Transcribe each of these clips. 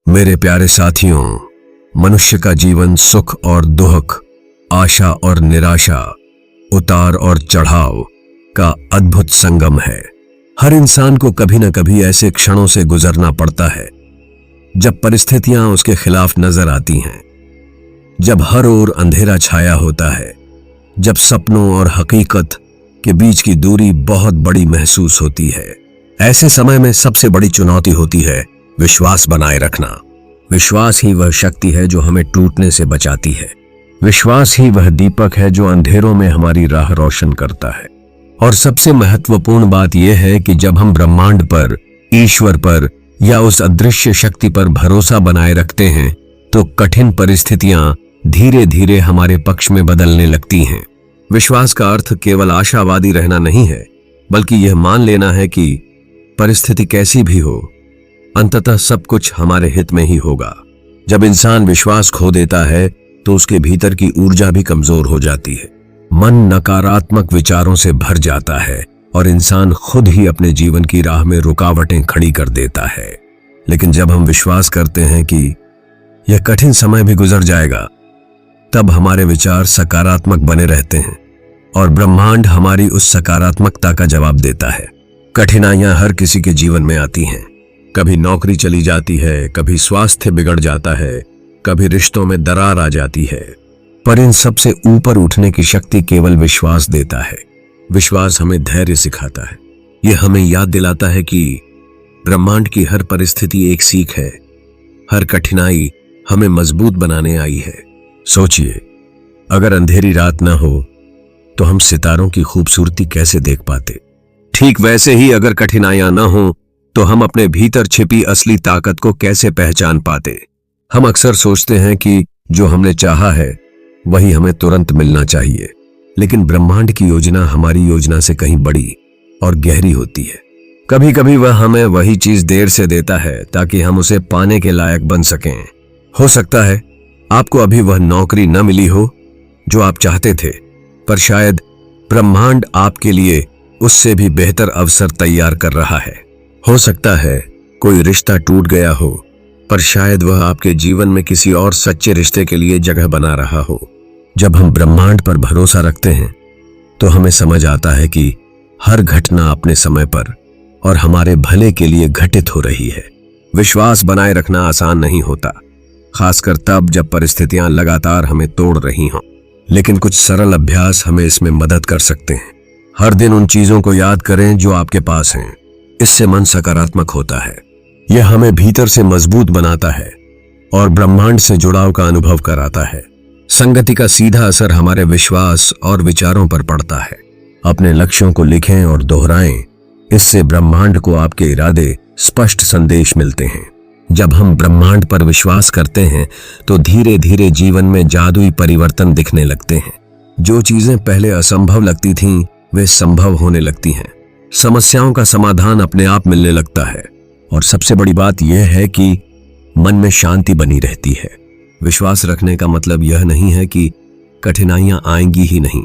मेरे प्यारे साथियों, मनुष्य का जीवन सुख और दुख, आशा और निराशा, उतार और चढ़ाव का अद्भुत संगम है। हर इंसान को कभी न कभी ऐसे क्षणों से गुजरना पड़ता है जब परिस्थितियां उसके खिलाफ नजर आती हैं, जब हर ओर अंधेरा छाया होता है, जब सपनों और हकीकत के बीच की दूरी बहुत बड़ी महसूस होती है। ऐसे समय में सबसे बड़ी चुनौती होती है विश्वास बनाए रखना। विश्वास ही वह शक्ति है जो हमें टूटने से बचाती है। विश्वास ही वह दीपक है जो अंधेरों में हमारी राह रोशन करता है। और सबसे महत्वपूर्ण बात यह है कि जब हम ब्रह्मांड पर, ईश्वर पर या उस अदृश्य शक्ति पर भरोसा बनाए रखते हैं तो कठिन परिस्थितियां धीरे धीरे हमारे पक्ष में बदलने लगती हैं। विश्वास का अर्थ केवल आशावादी रहना नहीं है, बल्कि यह मान लेना है कि परिस्थिति कैसी भी हो, अंततः सब कुछ हमारे हित में ही होगा। जब इंसान विश्वास खो देता है तो उसके भीतर की ऊर्जा भी कमजोर हो जाती है। मन नकारात्मक विचारों से भर जाता है और इंसान खुद ही अपने जीवन की राह में रुकावटें खड़ी कर देता है। लेकिन जब हम विश्वास करते हैं कि यह कठिन समय भी गुजर जाएगा, तब हमारे विचार सकारात्मक बने रहते हैं और ब्रह्मांड हमारी उस सकारात्मकता का जवाब देता है। कठिनाइयां हर किसी के जीवन में आती हैं। कभी नौकरी चली जाती है, कभी स्वास्थ्य बिगड़ जाता है, कभी रिश्तों में दरार आ जाती है, पर इन सब से ऊपर उठने की शक्ति केवल विश्वास देता है। विश्वास हमें धैर्य सिखाता है। यह हमें याद दिलाता है कि ब्रह्मांड की हर परिस्थिति एक सीख है। हर कठिनाई हमें मजबूत बनाने आई है। सोचिए, अगर अंधेरी रात न हो तो हम सितारों की खूबसूरती कैसे देख पाते? ठीक वैसे ही अगर कठिनाइयां न हो तो हम अपने भीतर छिपी असली ताकत को कैसे पहचान पाते? हम अक्सर सोचते हैं कि जो हमने चाहा है वही हमें तुरंत मिलना चाहिए, लेकिन ब्रह्मांड की योजना हमारी योजना से कहीं बड़ी और गहरी होती है। कभी कभी वह हमें वही चीज देर से देता है ताकि हम उसे पाने के लायक बन सकें। हो सकता है आपको अभी वह नौकरी न मिली हो जो आप चाहते थे, पर शायद ब्रह्मांड आपके लिए उससे भी बेहतर अवसर तैयार कर रहा है। हो सकता है कोई रिश्ता टूट गया हो, पर शायद वह आपके जीवन में किसी और सच्चे रिश्ते के लिए जगह बना रहा हो। जब हम ब्रह्मांड पर भरोसा रखते हैं तो हमें समझ आता है कि हर घटना अपने समय पर और हमारे भले के लिए घटित हो रही है। विश्वास बनाए रखना आसान नहीं होता, खासकर तब जब परिस्थितियां लगातार हमें तोड़ रही हों, लेकिन कुछ सरल अभ्यास हमें इसमें मदद कर सकते हैं। हर दिन उन चीजों को याद करें जो आपके पास हैं। इससे मन सकारात्मक होता है। यह हमें भीतर से मजबूत बनाता है और ब्रह्मांड से जुड़ाव का अनुभव कराता है। संगति का सीधा असर हमारे विश्वास और विचारों पर पड़ता है। अपने लक्ष्यों को लिखें और दोहराएं। इससे ब्रह्मांड को आपके इरादे स्पष्ट संदेश मिलते हैं। जब हम ब्रह्मांड पर विश्वास करते हैं तो धीरे धीरे जीवन में जादुई परिवर्तन दिखने लगते हैं। जो चीजें पहले असंभव लगती थीं, वे संभव होने लगती हैं। समस्याओं का समाधान अपने आप मिलने लगता है और सबसे बड़ी बात यह है कि मन में शांति बनी रहती है। विश्वास रखने का मतलब यह नहीं है कि कठिनाइयां आएंगी ही नहीं।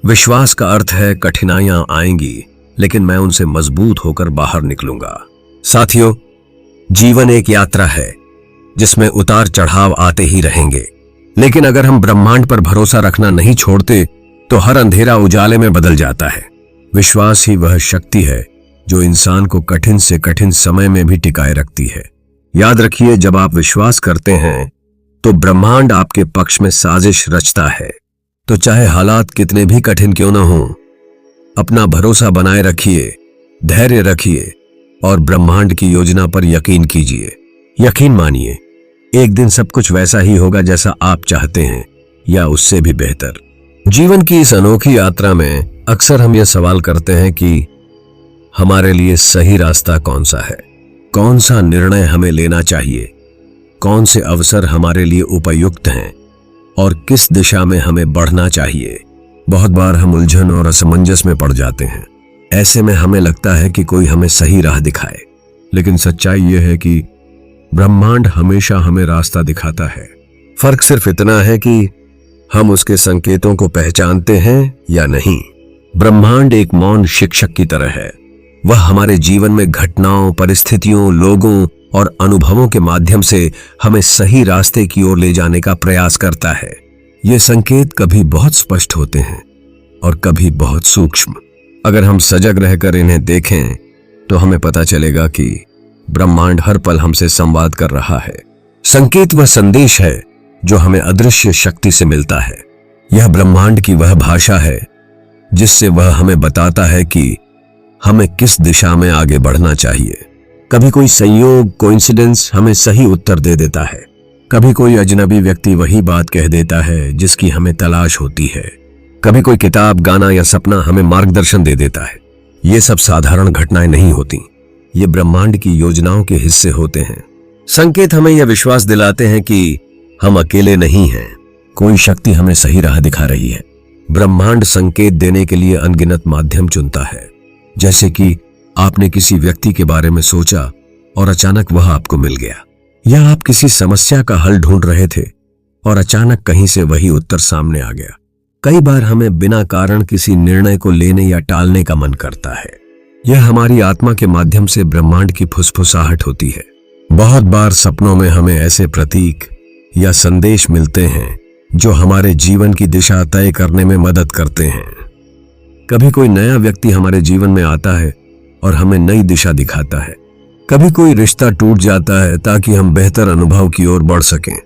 विश्वास का अर्थ है कठिनाइयां आएंगी, लेकिन मैं उनसे मजबूत होकर बाहर निकलूंगा। साथियों, जीवन एक यात्रा है जिसमें उतार चढ़ाव आते ही रहेंगे, लेकिन अगर हम ब्रह्मांड पर भरोसा रखना नहीं छोड़ते तो हर अंधेरा उजाले में बदल जाता है। विश्वास ही वह शक्ति है जो इंसान को कठिन से कठिन समय में भी टिकाए रखती है। याद रखिए, जब आप विश्वास करते हैं तो ब्रह्मांड आपके पक्ष में साजिश रचता है। तो चाहे हालात कितने भी कठिन क्यों न हों, अपना भरोसा बनाए रखिए, धैर्य रखिए और ब्रह्मांड की योजना पर यकीन कीजिए। यकीन मानिए, एक दिन सब कुछ वैसा ही होगा जैसा आप चाहते हैं, या उससे भी बेहतर। जीवन की इस अनोखी यात्रा में अक्सर हम यह सवाल करते हैं कि हमारे लिए सही रास्ता कौन सा है, कौन सा निर्णय हमें लेना चाहिए, कौन से अवसर हमारे लिए उपयुक्त हैं और किस दिशा में हमें बढ़ना चाहिए। बहुत बार हम उलझन और असमंजस में पड़ जाते हैं। ऐसे में हमें लगता है कि कोई हमें सही राह दिखाए, लेकिन सच्चाई यह है कि ब्रह्मांड हमेशा हमें रास्ता दिखाता है। फर्क सिर्फ इतना है कि हम उसके संकेतों को पहचानते हैं या नहीं। ब्रह्मांड एक मौन शिक्षक की तरह है। वह हमारे जीवन में घटनाओं, परिस्थितियों, लोगों और अनुभवों के माध्यम से हमें सही रास्ते की ओर ले जाने का प्रयास करता है। ये संकेत कभी बहुत स्पष्ट होते हैं और कभी बहुत सूक्ष्म। अगर हम सजग रहकर इन्हें देखें तो हमें पता चलेगा कि ब्रह्मांड हर पल हमसे संवाद कर रहा है। संकेत वह संदेश है जो हमें अदृश्य शक्ति से मिलता है। यह ब्रह्मांड की वह भाषा है जिससे वह हमें बताता है कि हमें किस दिशा में आगे बढ़ना चाहिए। कभी कोई संयोग, कोइंसिडेंस हमें सही उत्तर दे देता है। कभी कोई अजनबी व्यक्ति वही बात कह देता है जिसकी हमें तलाश होती है। कभी कोई किताब, गाना या सपना हमें मार्गदर्शन दे देता है। ये सब साधारण घटनाएं नहीं होती, ये ब्रह्मांड की योजनाओं के हिस्से होते हैं। संकेत हमें यह विश्वास दिलाते हैं कि हम अकेले नहीं हैं, कोई शक्ति हमें सही राह दिखा रही है। ब्रह्मांड संकेत देने के लिए अनगिनत माध्यम चुनता है। जैसे कि आपने किसी व्यक्ति के बारे में सोचा और अचानक वह आपको मिल गया, या आप किसी समस्या का हल ढूंढ रहे थे और अचानक कहीं से वही उत्तर सामने आ गया। कई बार हमें बिना कारण किसी निर्णय को लेने या टालने का मन करता है। यह हमारी आत्मा के माध्यम से ब्रह्मांड की फुसफुसाहट होती है। बहुत बार सपनों में हमें ऐसे प्रतीक या संदेश मिलते हैं जो हमारे जीवन की दिशा तय करने में मदद करते हैं। कभी कोई नया व्यक्ति हमारे जीवन में आता है और हमें नई दिशा दिखाता है। कभी कोई रिश्ता टूट जाता है ताकि हम बेहतर अनुभव की ओर बढ़ सकें।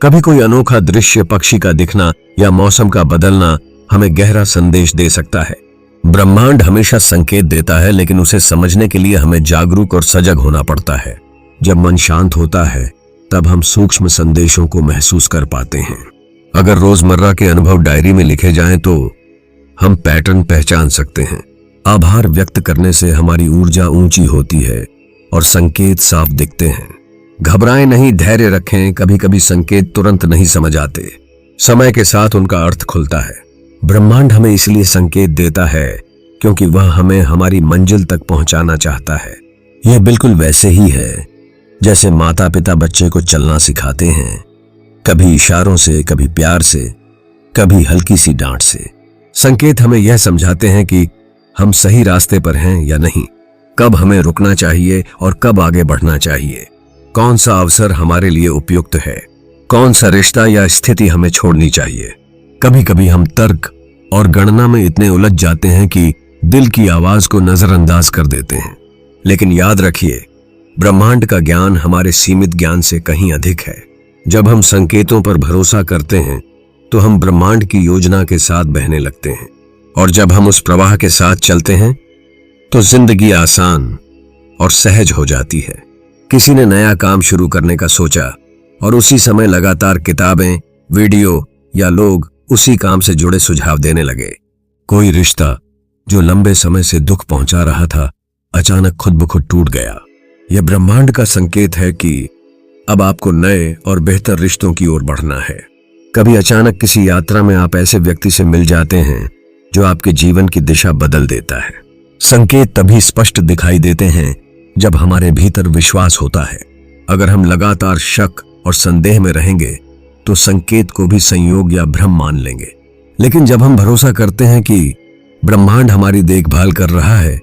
कभी कोई अनोखा दृश्य, पक्षी का दिखना या मौसम का बदलना हमें गहरा संदेश दे सकता है। ब्रह्मांड हमेशा संकेत देता है, लेकिन उसे समझने के लिए हमें जागरूक और सजग होना पड़ता है। जब मन शांत होता है तब हम सूक्ष्म संदेशों को महसूस कर पाते हैं। अगर रोजमर्रा के अनुभव डायरी में लिखे जाएं तो हम पैटर्न पहचान सकते हैं। आभार व्यक्त करने से हमारी ऊर्जा ऊंची होती है और संकेत साफ दिखते हैं। घबराएं नहीं, धैर्य रखें। कभी कभी संकेत तुरंत नहीं समझ आते, समय के साथ उनका अर्थ खुलता है। ब्रह्मांड हमें इसलिए संकेत देता है क्योंकि वह हमें हमारी मंजिल तक पहुंचाना चाहता है। यह बिल्कुल वैसे ही है जैसे माता पिता बच्चे को चलना सिखाते हैं, कभी इशारों से, कभी प्यार से, कभी हल्की सी डांट से। संकेत हमें यह समझाते हैं कि हम सही रास्ते पर हैं या नहीं, कब हमें रुकना चाहिए और कब आगे बढ़ना चाहिए, कौन सा अवसर हमारे लिए उपयुक्त है, कौन सा रिश्ता या स्थिति हमें छोड़नी चाहिए। कभी कभी हम तर्क और गणना में इतने उलझ जाते हैं कि दिल की आवाज को नजरअंदाज कर देते हैं। लेकिन याद रखिए, ब्रह्मांड का ज्ञान हमारे सीमित ज्ञान से कहीं अधिक है। जब हम संकेतों पर भरोसा करते हैं तो हम ब्रह्मांड की योजना के साथ बहने लगते हैं, और जब हम उस प्रवाह के साथ चलते हैं तो जिंदगी आसान और सहज हो जाती है। किसी ने नया काम शुरू करने का सोचा और उसी समय लगातार किताबें, वीडियो या लोग उसी काम से जुड़े सुझाव देने लगे। कोई रिश्ता जो लंबे समय से दुख पहुंचा रहा था अचानक खुद ब खुद टूट गया। यह ब्रह्मांड का संकेत है कि अब आपको नए और बेहतर रिश्तों की ओर बढ़ना है। कभी अचानक किसी यात्रा में आप ऐसे व्यक्ति से मिल जाते हैं जो आपके जीवन की दिशा बदल देता है। संकेत तभी स्पष्ट दिखाई देते हैं जब हमारे भीतर विश्वास होता है। अगर हम लगातार शक और संदेह में रहेंगे तो संकेत को भी संयोग या भ्रम मान लेंगे। लेकिन जब हम भरोसा करते हैं कि ब्रह्मांड हमारी देखभाल कर रहा है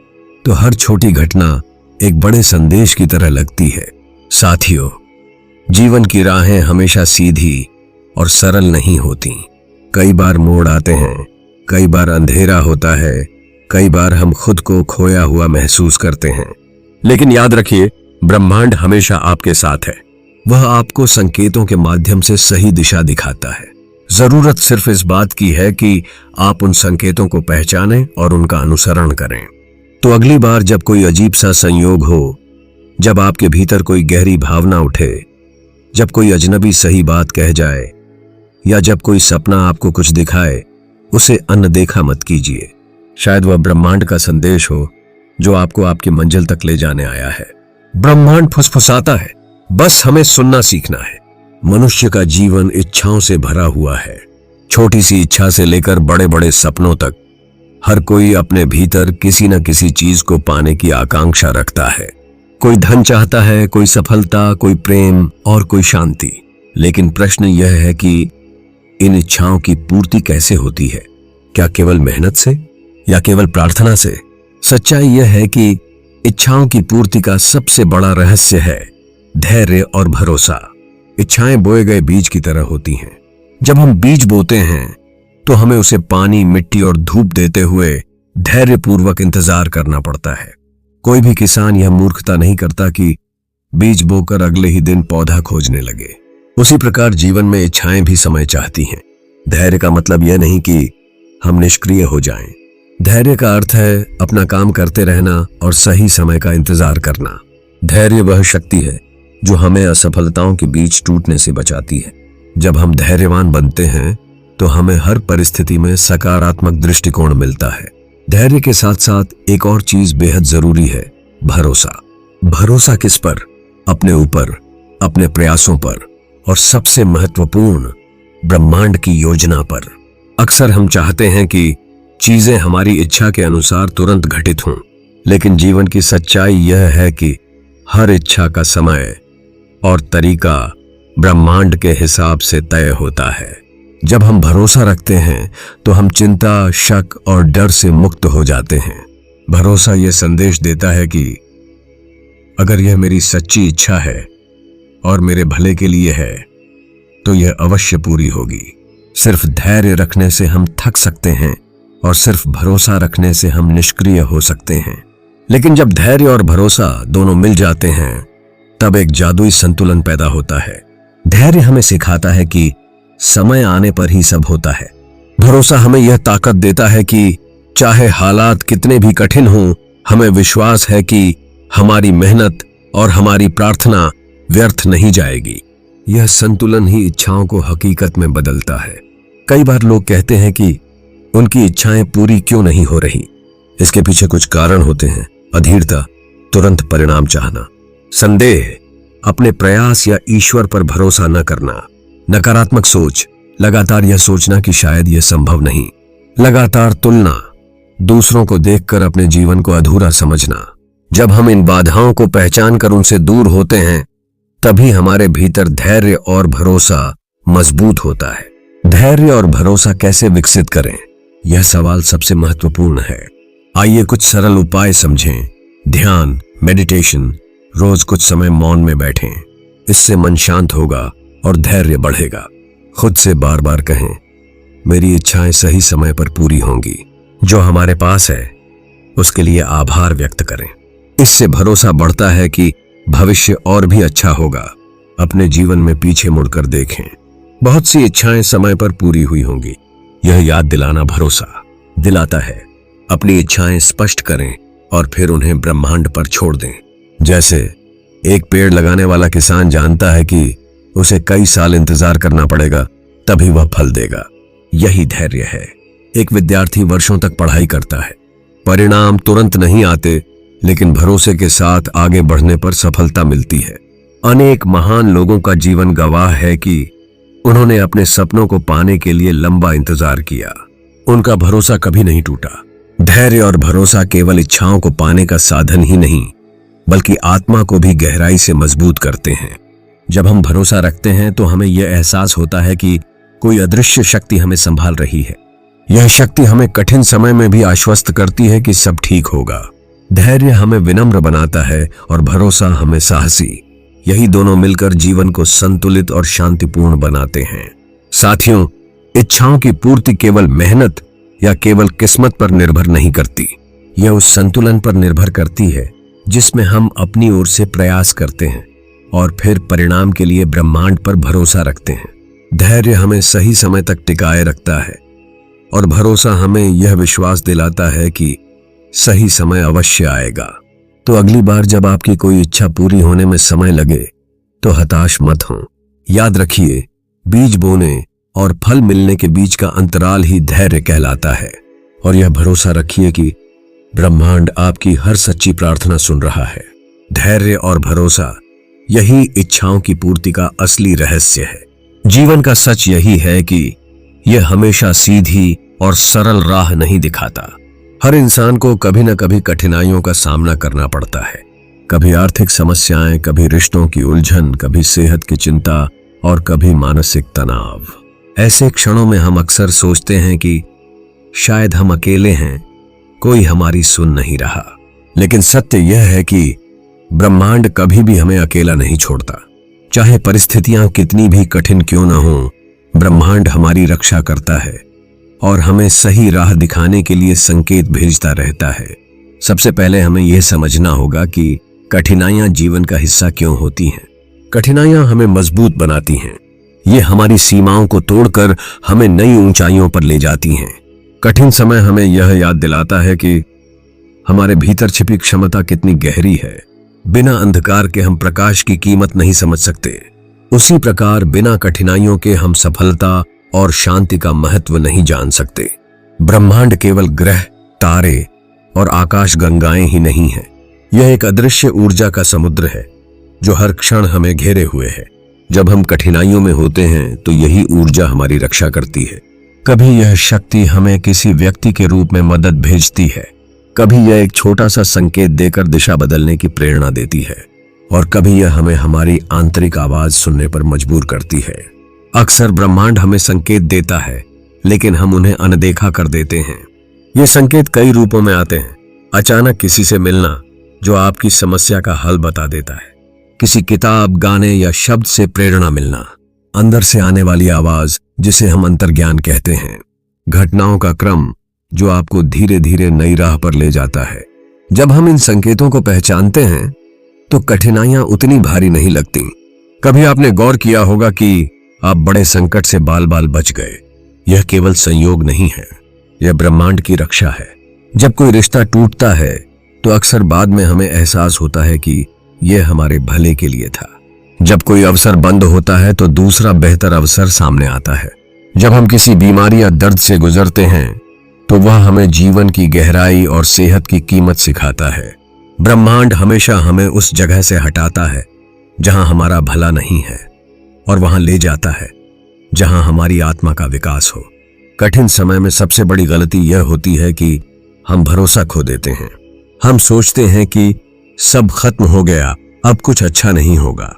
तो हर छोटी घटना एक बड़े संदेश की तरह लगती है। साथियों, जीवन की राहें हमेशा सीधी और सरल नहीं होती। कई बार मोड़ आते हैं, कई बार अंधेरा होता है, कई बार हम खुद को खोया हुआ महसूस करते हैं। लेकिन याद रखिए, ब्रह्मांड हमेशा आपके साथ है। वह आपको संकेतों के माध्यम से सही दिशा दिखाता है। जरूरत सिर्फ इस बात की है कि आप उन संकेतों को पहचानें और उनका अनुसरण करें। तो अगली बार जब कोई अजीब सा संयोग हो, जब आपके भीतर कोई गहरी भावना उठे, जब कोई अजनबी सही बात कह जाए या जब कोई सपना आपको कुछ दिखाए, उसे अनदेखा मत कीजिए। शायद वह ब्रह्मांड का संदेश हो जो आपको आपकी मंजिल तक ले जाने आया है। ब्रह्मांड फुसफुसाता है, बस हमें सुनना सीखना है। मनुष्य का जीवन इच्छाओं से भरा हुआ है। छोटी सी इच्छा से लेकर बड़े बड़े सपनों तक हर कोई अपने भीतर किसी न किसी चीज को पाने की आकांक्षा रखता है। कोई धन चाहता है, कोई सफलता, कोई प्रेम और कोई शांति। लेकिन प्रश्न यह है कि इन इच्छाओं की पूर्ति कैसे होती है? क्या केवल मेहनत से या केवल प्रार्थना से? सच्चाई यह है कि इच्छाओं की पूर्ति का सबसे बड़ा रहस्य है धैर्य और भरोसा। इच्छाएं बोए गए बीज की तरह होती हैं। जब हम बीज बोते हैं तो हमें उसे पानी, मिट्टी और धूप देते हुए धैर्यपूर्वक इंतजार करना पड़ता है। कोई भी किसान यह मूर्खता नहीं करता कि बीज बोकर अगले ही दिन पौधा खोजने लगे। उसी प्रकार जीवन में इच्छाएं भी समय चाहती हैं। धैर्य का मतलब यह नहीं कि हम निष्क्रिय हो जाएं। धैर्य का अर्थ है अपना काम करते रहना और सही समय का इंतजार करना। धैर्य वह शक्ति है जो हमें असफलताओं के बीच टूटने से बचाती है। जब हम धैर्यवान बनते हैं तो हमें हर परिस्थिति में सकारात्मक दृष्टिकोण मिलता है। धैर्य के साथ साथ एक और चीज बेहद जरूरी है, भरोसा। भरोसा किस पर? अपने ऊपर, अपने प्रयासों पर और सबसे महत्वपूर्ण, ब्रह्मांड की योजना पर। अक्सर हम चाहते हैं कि चीजें हमारी इच्छा के अनुसार तुरंत घटित हों, लेकिन जीवन की सच्चाई यह है कि हर इच्छा का समय और तरीका ब्रह्मांड के हिसाब से तय होता है। जब हम भरोसा रखते हैं तो हम चिंता, शक और डर से मुक्त हो जाते हैं। भरोसा यह संदेश देता है कि अगर यह मेरी सच्ची इच्छा है और मेरे भले के लिए है तो यह अवश्य पूरी होगी। सिर्फ धैर्य रखने से हम थक सकते हैं और सिर्फ भरोसा रखने से हम निष्क्रिय हो सकते हैं। लेकिन जब धैर्य और भरोसा दोनों मिल जाते हैं तब एक जादुई संतुलन पैदा होता है। धैर्य हमें सिखाता है कि समय आने पर ही सब होता है। भरोसा हमें यह ताकत देता है कि चाहे हालात कितने भी कठिन हों, हमें विश्वास है कि हमारी मेहनत और हमारी प्रार्थना व्यर्थ नहीं जाएगी। यह संतुलन ही इच्छाओं को हकीकत में बदलता है। कई बार लोग कहते हैं कि उनकी इच्छाएं पूरी क्यों नहीं हो रही। इसके पीछे कुछ कारण होते हैं। अधीरता, तुरंत परिणाम चाहना, संदेह, अपने प्रयास या ईश्वर पर भरोसा न करना, नकारात्मक सोच, लगातार यह सोचना कि शायद यह संभव नहीं, लगातार तुलना, दूसरों को देखकर अपने जीवन को अधूरा समझना। जब हम इन बाधाओं को पहचान कर उनसे दूर होते हैं तभी हमारे भीतर धैर्य और भरोसा मजबूत होता है। धैर्य और भरोसा कैसे विकसित करें, यह सवाल सबसे महत्वपूर्ण है। आइए कुछ सरल उपाय समझें। ध्यान, मेडिटेशन, रोज कुछ समय मौन में बैठें। इससे मन शांत होगा और धैर्य बढ़ेगा। खुद से बार बार कहें, मेरी इच्छाएं सही समय पर पूरी होंगी। जो हमारे पास है उसके लिए आभार व्यक्त करें। इससे भरोसा बढ़ता है कि भविष्य और भी अच्छा होगा। अपने जीवन में पीछे मुड़कर देखें, बहुत सी इच्छाएं समय पर पूरी हुई होंगी। यह याद दिलाना भरोसा दिलाता है। अपनी इच्छाएं स्पष्ट करें और फिर उन्हें ब्रह्मांड पर छोड़ दें। जैसे एक पेड़ लगाने वाला किसान जानता है कि उसे कई साल इंतजार करना पड़ेगा, तभी वह फल देगा। यही धैर्य है। एक विद्यार्थी वर्षों तक पढ़ाई करता है। परिणाम तुरंत नहीं आते, लेकिन भरोसे के साथ आगे बढ़ने पर सफलता मिलती है। अनेक महान लोगों का जीवन गवाह है कि उन्होंने अपने सपनों को पाने के लिए लंबा इंतजार किया। उनका भरोसा कभी नहीं टूटा। धैर्य और भरोसा केवल इच्छाओं को पाने का साधन ही नहीं, बल्कि आत्मा को भी गहराई से मजबूत करते हैं। जब हम भरोसा रखते हैं तो हमें यह एहसास होता है कि कोई अदृश्य शक्ति हमें संभाल रही है। यह शक्ति हमें कठिन समय में भी आश्वस्त करती है कि सब ठीक होगा। धैर्य हमें विनम्र बनाता है और भरोसा हमें साहसी। यही दोनों मिलकर जीवन को संतुलित और शांतिपूर्ण बनाते हैं। साथियों, इच्छाओं की पूर्ति केवल मेहनत या केवल किस्मत पर निर्भर नहीं करती। यह उस संतुलन पर निर्भर करती है जिसमें हम अपनी ओर से प्रयास करते हैं और फिर परिणाम के लिए ब्रह्मांड पर भरोसा रखते हैं। धैर्य हमें सही समय तक टिकाए रखता है और भरोसा हमें यह विश्वास दिलाता है कि सही समय अवश्य आएगा। तो अगली बार जब आपकी कोई इच्छा पूरी होने में समय लगे तो हताश मत हो। याद रखिए, बीज बोने और फल मिलने के बीच का अंतराल ही धैर्य कहलाता है। और यह भरोसा रखिए कि ब्रह्मांड आपकी हर सच्ची प्रार्थना सुन रहा है। धैर्य और भरोसा, यही इच्छाओं की पूर्ति का असली रहस्य है। जीवन का सच यही है कि यह हमेशा सीधी और सरल राह नहीं दिखाता। हर इंसान को कभी न कभी कठिनाइयों का सामना करना पड़ता है। कभी आर्थिक समस्याएं, कभी रिश्तों की उलझन, कभी सेहत की चिंता और कभी मानसिक तनाव। ऐसे क्षणों में हम अक्सर सोचते हैं कि शायद हम अकेले हैं, कोई हमारी सुन नहीं रहा। लेकिन सत्य यह है कि ब्रह्मांड कभी भी हमें अकेला नहीं छोड़ता। चाहे परिस्थितियां कितनी भी कठिन क्यों न हो, ब्रह्मांड हमारी रक्षा करता है और हमें सही राह दिखाने के लिए संकेत भेजता रहता है। सबसे पहले हमें यह समझना होगा कि कठिनाइयां जीवन का हिस्सा क्यों होती हैं। कठिनाइयां हमें मजबूत बनाती हैं। ये हमारी सीमाओं को तोड़कर हमें नई ऊंचाइयों पर ले जाती हैं। कठिन समय हमें यह याद दिलाता है कि हमारे भीतर छिपी क्षमता कितनी गहरी है। बिना अंधकार के हम प्रकाश की कीमत नहीं समझ सकते। उसी प्रकार बिना कठिनाइयों के हम सफलता और शांति का महत्व नहीं जान सकते। ब्रह्मांड केवल ग्रह, तारे और आकाश गंगाएं ही नहीं है। यह एक अदृश्य ऊर्जा का समुद्र है जो हर क्षण हमें घेरे हुए है। जब हम कठिनाइयों में होते हैं तो यही ऊर्जा हमारी रक्षा करती है। कभी यह शक्ति हमें किसी व्यक्ति के रूप में मदद भेजती है, कभी यह एक छोटा सा संकेत देकर दिशा बदलने की प्रेरणा देती है, और कभी यह हमें हमारी आंतरिक आवाज सुनने पर मजबूर करती है। अक्सर ब्रह्मांड हमें संकेत देता है, लेकिन हम उन्हें अनदेखा कर देते हैं। ये संकेत कई रूपों में आते हैं। अचानक किसी से मिलना जो आपकी समस्या का हल बता देता है, किसी किताब, गाने या शब्द से प्रेरणा मिलना, अंदर से आने वाली आवाज जिसे हम अंतर्ज्ञान कहते हैं, घटनाओं का क्रम जो आपको धीरे धीरे नई राह पर ले जाता है। जब हम इन संकेतों को पहचानते हैं तो कठिनाइयां उतनी भारी नहीं लगती। कभी आपने गौर किया होगा कि आप बड़े संकट से बाल बाल बच गए। यह केवल संयोग नहीं है, यह ब्रह्मांड की रक्षा है। जब कोई रिश्ता टूटता है तो अक्सर बाद में हमें एहसास होता है कि यह हमारे भले के लिए था। जब कोई अवसर बंद होता है तो दूसरा बेहतर अवसर सामने आता है। जब हम किसी बीमारी या दर्द से गुजरते हैं तो वह हमें जीवन की गहराई और सेहत की कीमत सिखाता है। ब्रह्मांड हमेशा हमें उस जगह से हटाता है जहां हमारा भला नहीं है और वहां ले जाता है जहां हमारी आत्मा का विकास हो। कठिन समय में सबसे बड़ी गलती यह होती है कि हम भरोसा खो देते हैं। हम सोचते हैं कि सब खत्म हो गया, अब कुछ अच्छा नहीं होगा।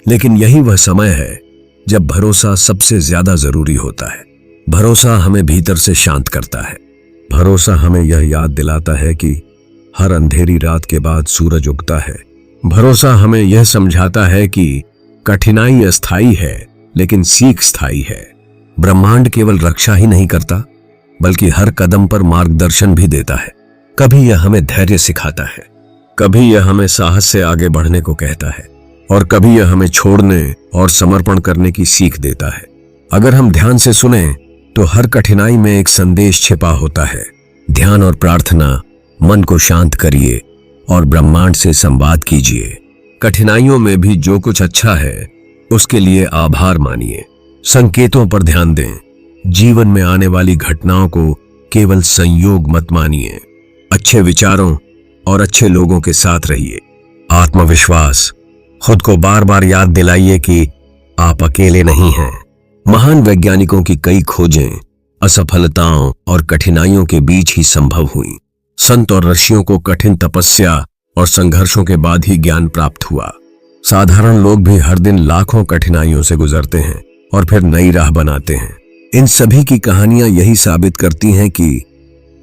लेकिन यही वह समय है जब भरोसा सबसे ज्यादा जरूरी होता है। भरोसा हमें भीतर से शांत करता है। भरोसा हमें यह याद दिलाता है कि हर अंधेरी रात के बाद सूरज उगता है। भरोसा हमें यह समझाता है कि कठिनाई अस्थायी है लेकिन सीख स्थायी है। ब्रह्मांड केवल रक्षा ही नहीं करता बल्कि हर कदम पर मार्गदर्शन भी देता है। कभी यह हमें धैर्य सिखाता है, कभी यह हमें साहस से आगे बढ़ने को कहता है, और कभी यह हमें छोड़ने और समर्पण करने की सीख देता है। अगर हम ध्यान से सुने तो हर कठिनाई में एक संदेश छिपा होता है। ध्यान और प्रार्थना, मन को शांत करिए और ब्रह्मांड से संवाद कीजिए। कठिनाइयों में भी जो कुछ अच्छा है उसके लिए आभार मानिए। संकेतों पर ध्यान दें। जीवन में आने वाली घटनाओं को केवल संयोग मत मानिए। अच्छे विचारों और अच्छे लोगों के साथ रहिए। आत्मविश्वास, खुद को बार बार याद दिलाइए कि आप अकेले नहीं हैं। महान वैज्ञानिकों की कई खोजें असफलताओं और कठिनाइयों के बीच ही संभव हुई। संत और ऋषियों को कठिन तपस्या और संघर्षों के बाद ही ज्ञान प्राप्त हुआ। साधारण लोग भी हर दिन लाखों कठिनाइयों से गुजरते हैं और फिर नई राह बनाते हैं। इन सभी की कहानियां यही साबित करती हैं कि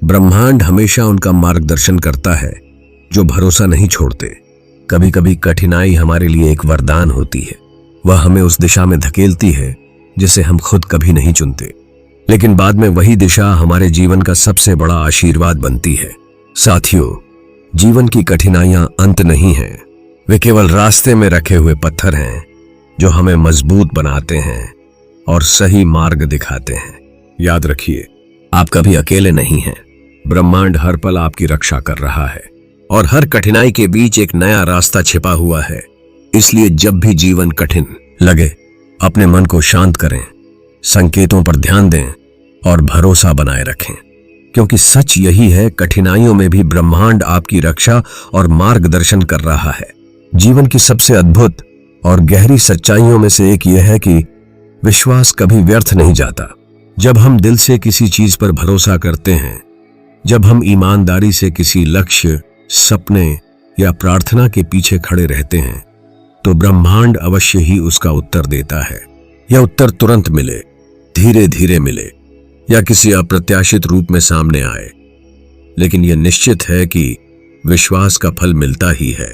ब्रह्मांड हमेशा उनका मार्गदर्शन करता है जो भरोसा नहीं छोड़ते। कभी कभी कठिनाई हमारे लिए एक वरदान होती है। वह हमें उस दिशा में धकेलती है जिसे हम खुद कभी नहीं चुनते, लेकिन बाद में वही दिशा हमारे जीवन का सबसे बड़ा आशीर्वाद बनती है। साथियों, जीवन की कठिनाइयां अंत नहीं हैं, वे केवल रास्ते में रखे हुए पत्थर हैं जो हमें मजबूत बनाते हैं और सही मार्ग दिखाते हैं। याद रखिए, आप कभी अकेले नहीं हैं। ब्रह्मांड हर पल आपकी रक्षा कर रहा है और हर कठिनाई के बीच एक नया रास्ता छिपा हुआ है। इसलिए जब भी जीवन कठिन लगे, अपने मन को शांत करें, संकेतों पर ध्यान दें और भरोसा बनाए रखें, क्योंकि सच यही है, कठिनाइयों में भी ब्रह्मांड आपकी रक्षा और मार्गदर्शन कर रहा है। जीवन की सबसे अद्भुत और गहरी सच्चाइयों में से एक यह है कि विश्वास कभी व्यर्थ नहीं जाता। जब हम दिल से किसी चीज पर भरोसा करते हैं, जब हम ईमानदारी से किसी लक्ष्य, सपने या प्रार्थना के पीछे खड़े रहते हैं, तो ब्रह्मांड अवश्य ही उसका उत्तर देता है। यह उत्तर तुरंत मिले, धीरे धीरे मिले या किसी अप्रत्याशित रूप में सामने आए, लेकिन यह निश्चित है कि विश्वास का फल मिलता ही है।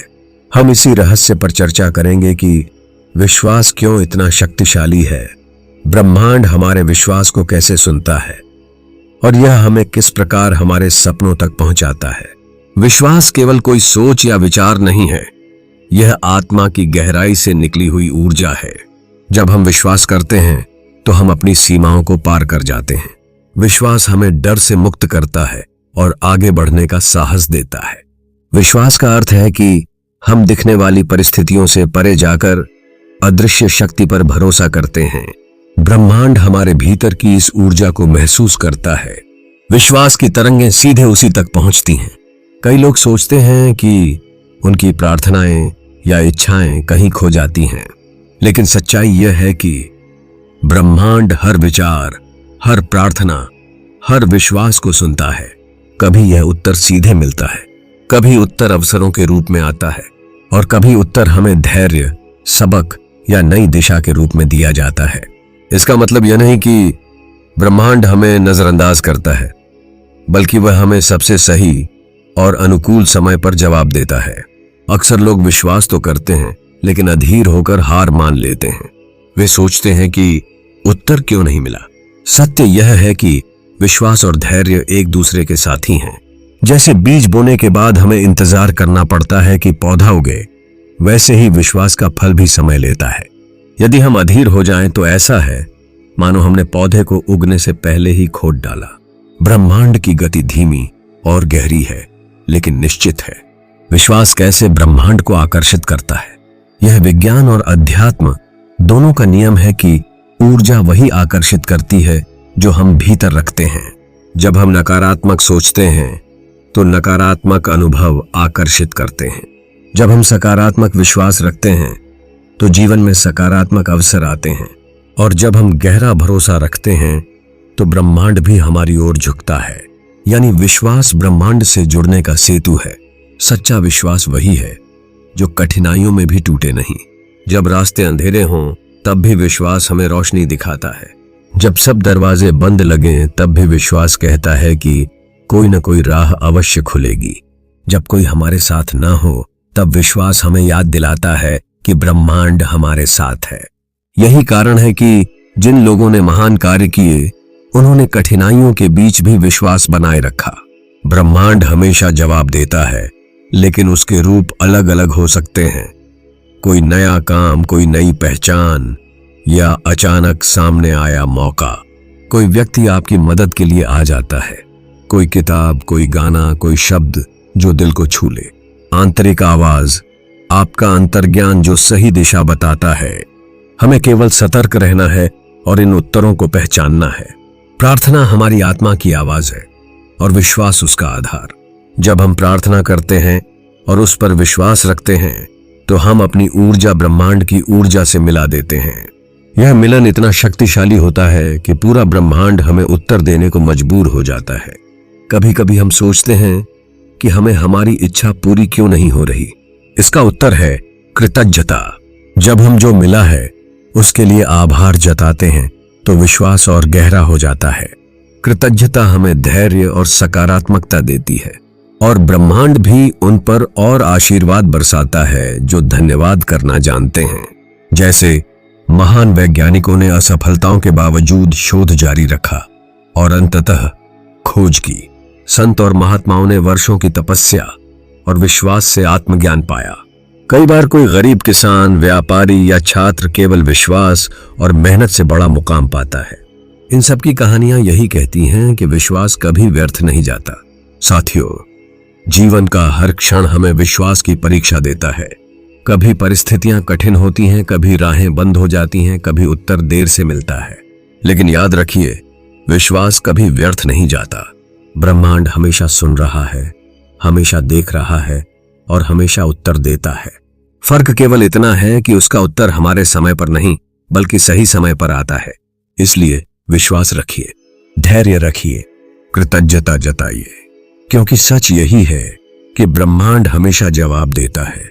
हम इसी रहस्य पर चर्चा करेंगे कि विश्वास क्यों इतना शक्तिशाली है, ब्रह्मांड हमारे विश्वास को कैसे सुनता है और यह हमें किस प्रकार हमारे सपनों तक पहुंचाता है। विश्वास केवल कोई सोच या विचार नहीं है, यह आत्मा की गहराई से निकली हुई ऊर्जा है। जब हम विश्वास करते हैं तो हम अपनी सीमाओं को पार कर जाते हैं। विश्वास हमें डर से मुक्त करता है और आगे बढ़ने का साहस देता है। विश्वास का अर्थ है कि हम दिखने वाली परिस्थितियों से परे जाकर अदृश्य शक्ति पर भरोसा करते हैं। ब्रह्मांड हमारे भीतर की इस ऊर्जा को महसूस करता है। विश्वास की तरंगें सीधे उसी तक पहुंचती हैं। कई लोग सोचते हैं कि उनकी प्रार्थनाएं या इच्छाएं कहीं खो जाती हैं, लेकिन सच्चाई यह है कि ब्रह्मांड हर विचार, हर प्रार्थना, हर विश्वास को सुनता है। कभी यह उत्तर सीधे मिलता है, कभी उत्तर अवसरों के रूप में आता है और कभी उत्तर हमें धैर्य, सबक या नई दिशा के रूप में दिया जाता है। इसका मतलब यह नहीं कि ब्रह्मांड हमें नजरअंदाज करता है, बल्कि वह हमें सबसे सही और अनुकूल समय पर जवाब देता है। अक्सर लोग विश्वास तो करते हैं, लेकिन अधीर होकर हार मान लेते हैं। वे सोचते हैं कि उत्तर क्यों नहीं मिला। सत्य यह है कि विश्वास और धैर्य एक दूसरे के साथी हैं। जैसे बीज बोने के बाद हमें इंतजार करना पड़ता है कि पौधा उगे, वैसे ही विश्वास का फल भी समय लेता है। यदि हम अधीर हो जाएं तो ऐसा है मानो हमने पौधे को उगने से पहले ही खोद डाला। ब्रह्मांड की गति धीमी और गहरी है, लेकिन निश्चित है। विश्वास कैसे ब्रह्मांड को आकर्षित करता है? यह विज्ञान और अध्यात्म दोनों का नियम है कि ऊर्जा वही आकर्षित करती है जो हम भीतर रखते हैं। जब हम नकारात्मक सोचते हैं तो नकारात्मक अनुभव आकर्षित करते हैं। जब हम सकारात्मक विश्वास रखते हैं तो जीवन में सकारात्मक अवसर आते हैं, और जब हम गहरा भरोसा रखते हैं तो ब्रह्मांड भी हमारी ओर झुकता है। यानी विश्वास ब्रह्मांड से जुड़ने का सेतु है। सच्चा विश्वास वही है जो कठिनाइयों में भी टूटे नहीं। जब रास्ते अंधेरे हों तब भी विश्वास हमें रोशनी दिखाता है। जब सब दरवाजे बंद लगें तब भी विश्वास कहता है कि कोई न कोई राह अवश्य खुलेगी। जब कोई हमारे साथ ना हो तब विश्वास हमें याद दिलाता है कि ब्रह्मांड हमारे साथ है। यही कारण है कि जिन लोगों ने महान कार्य किए, उन्होंने कठिनाइयों के बीच भी विश्वास बनाए रखा। ब्रह्मांड हमेशा जवाब देता है, लेकिन उसके रूप अलग अलग हो सकते हैं। कोई नया काम, कोई नई पहचान, या अचानक सामने आया मौका। कोई व्यक्ति आपकी मदद के लिए आ जाता है, कोई किताब, कोई गाना, कोई शब्द जो दिल को छू ले। आंतरिक आवाज, आपका अंतर्ज्ञान जो सही दिशा बताता है। हमें केवल सतर्क रहना है और इन उत्तरों को पहचानना है। प्रार्थना हमारी आत्मा की आवाज है और विश्वास उसका आधार। जब हम प्रार्थना करते हैं और उस पर विश्वास रखते हैं तो हम अपनी ऊर्जा ब्रह्मांड की ऊर्जा से मिला देते हैं। यह मिलन इतना शक्तिशाली होता है कि पूरा ब्रह्मांड हमें उत्तर देने को मजबूर हो जाता है। कभी कभी हम सोचते हैं कि हमें हमारी इच्छा पूरी क्यों नहीं हो रही। इसका उत्तर है कृतज्ञता। जब हम जो मिला है उसके लिए आभार जताते हैं तो विश्वास और गहरा हो जाता है। कृतज्ञता हमें धैर्य और सकारात्मकता देती है, और ब्रह्मांड भी उन पर और आशीर्वाद बरसाता है जो धन्यवाद करना जानते हैं। जैसे महान वैज्ञानिकों ने असफलताओं के बावजूद शोध जारी रखा और अंततः खोज की। संत और महात्माओं ने वर्षों की तपस्या और विश्वास से आत्मज्ञान पाया। कई बार कोई गरीब किसान, व्यापारी या छात्र केवल विश्वास और मेहनत से बड़ा मुकाम पाता है। इन सब की कहानियां यही कहती हैं कि विश्वास कभी व्यर्थ नहीं जाता। साथियों, जीवन का हर क्षण हमें विश्वास की परीक्षा देता है। कभी परिस्थितियां कठिन होती हैं, कभी राहें बंद हो जाती हैं, कभी उत्तर देर से मिलता है, लेकिन याद रखिए, विश्वास कभी व्यर्थ नहीं जाता। ब्रह्मांड हमेशा सुन रहा है, हमेशा देख रहा है और हमेशा उत्तर देता है। फर्क केवल इतना है कि उसका उत्तर हमारे समय पर नहीं, बल्कि सही समय पर आता है। इसलिए विश्वास रखिए, धैर्य रखिए, कृतज्ञता जताइए, क्योंकि सच यही है कि ब्रह्मांड हमेशा जवाब देता है।